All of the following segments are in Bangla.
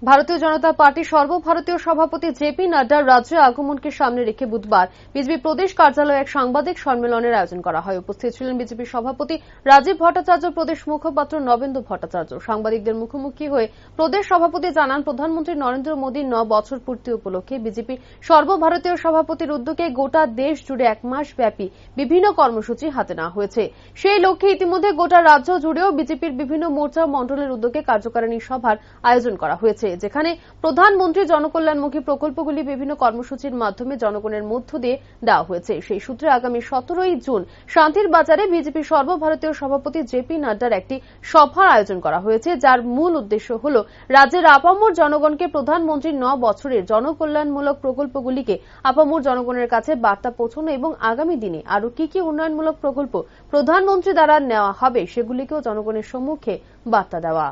ভারতীয় জনতা পার্টি সর্বভারতীয় সভাপতি জেপি নাড্ডার রাজ্যে আগমনকে সামনে রেখে বুধবার বিজেপি প্রদেশ কার্যালয়ে এক সাংবাদিক সম্মেলনের আয়োজন করা হয়। উপস্থিত ছিলেন বিজেপি সভাপতি রাজীব ভট্টাচার্য, প্রদেশ মুখপাত্র নবেন্দু ভট্টাচার্য। সাংবাদিকদের মুখোমুখি হয়ে প্রদেশ সভাপতি জানান, প্রধানমন্ত্রী নরেন্দ্র মোদীর 9 বছর পূর্তি উপলক্ষে বিজেপির সর্বভারতীয় সভাপতির উদ্যোগে গোটা দেশ জুড়ে 1 মাস ব্যাপী বিভিন্ন কর্মসূচি হাতে নেওয়া হয়েছে। সেই লক্ষ্যে ইতিমধ্যে গোটা রাজ্য জুড়েও বিজেপির বিভিন্ন মোর্চা মণ্ডলের উদ্যোগে কার্যকারিণী সভার আয়োজন করা হয়েছে, যেখানে প্রধানমন্ত্রী জনকল্যাণমুখী প্রকল্পগুলি বিভিন্ন কর্মসূচির মাধ্যমে জনগণের মধ্য দিয়ে দেওয়া হয়েছে। সেই সূত্রে আগামী 17ই জুন শান্তির বাজারে বিজেপি সর্বভারতীয় সভাপতি জেপি নাড্ডার একটি সভার আয়োজন করা হয়েছে, যার মূল উদ্দেশ্য হল রাজ্যের আপামর জনগণকে প্রধানমন্ত্রীর 9 বছরের জনকল্যাণমূলক প্রকল্পগুলিকে আপামর জনগণের কাছে বার্তা পৌঁছানো এবং আগামী দিনে আরও কি কি উন্নয়নমূলক প্রকল্প প্রধানমন্ত্রী দ্বারা নেওয়া হবে সেগুলিকেও জনগণের সম্মুখে বার্তা দেওয়া।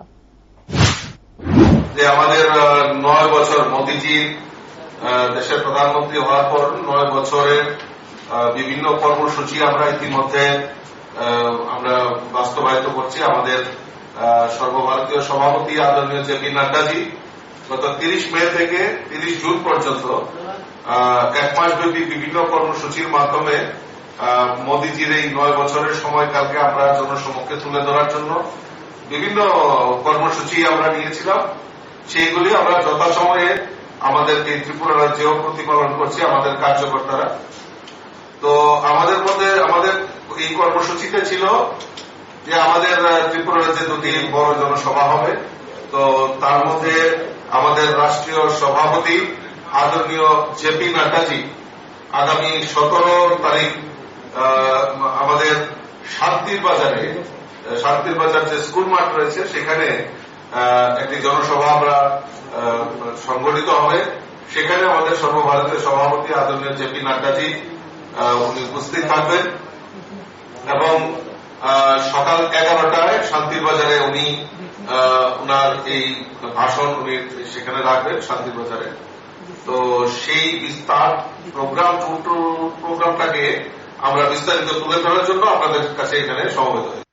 যে আমাদের 9 বছর মোদীজি দেশের প্রধানমন্ত্রী হওয়ার পর 9 বছরের বিভিন্ন কর্মসূচি আমরা ইতিমধ্যে আমরা বাস্তবায়িত করছি। আমাদের সর্বভারতীয় সভাপতি আদরণীয় জেপি নাড্ডাজি গত 30 মে থেকে 30 জুন পর্যন্ত 1 মাস ব্যাপী বিভিন্ন কর্মসূচির মাধ্যমে মোদীজির এই 9 বছরের সময়কালকে আমরা জনসমক্ষে তুলে ধরার জন্য বিভিন্ন কর্মসূচি আমরা নিয়েছিলাম। সেইগুলি আমরা যথাসময়ে আমাদের এই ত্রিপুরা রাজ্যেও প্রতিপালন করছি আমাদের কার্যকর্তারা। তো আমাদের মধ্যে আমাদের এই কর্মসূচিতে ছিল যে আমাদের ত্রিপুরা রাজ্যে 2টি বড় জনসভা হবে। তো তার মধ্যে আমাদের রাষ্ট্রীয় সভাপতি আদরণীয় জেপি নাড্ডাজি আগামী 17 তারিখ আমাদের শান্তির বাজার যে স্কুল মাঠ রয়েছে সেখানে একটি জনসভা আমরা সংগঠিত হবে। সেখানে আমাদের সর্বভারতীয় সভাপতি আদরণীয় জেপি নাড্ডাজি উনি উপস্থিত থাকবেন এবং সকাল 11টায় শান্তির বাজারে উনি উনার এই ভাষণ উনি সেখানে রাখবেন শান্তির বাজারে। তো সেই বিস্তার প্রোগ্রামটাকে আমরা বিস্তারিত তুলে ধরার জন্য আপনাদের কাছে এখানে সমবেত হয়েছি।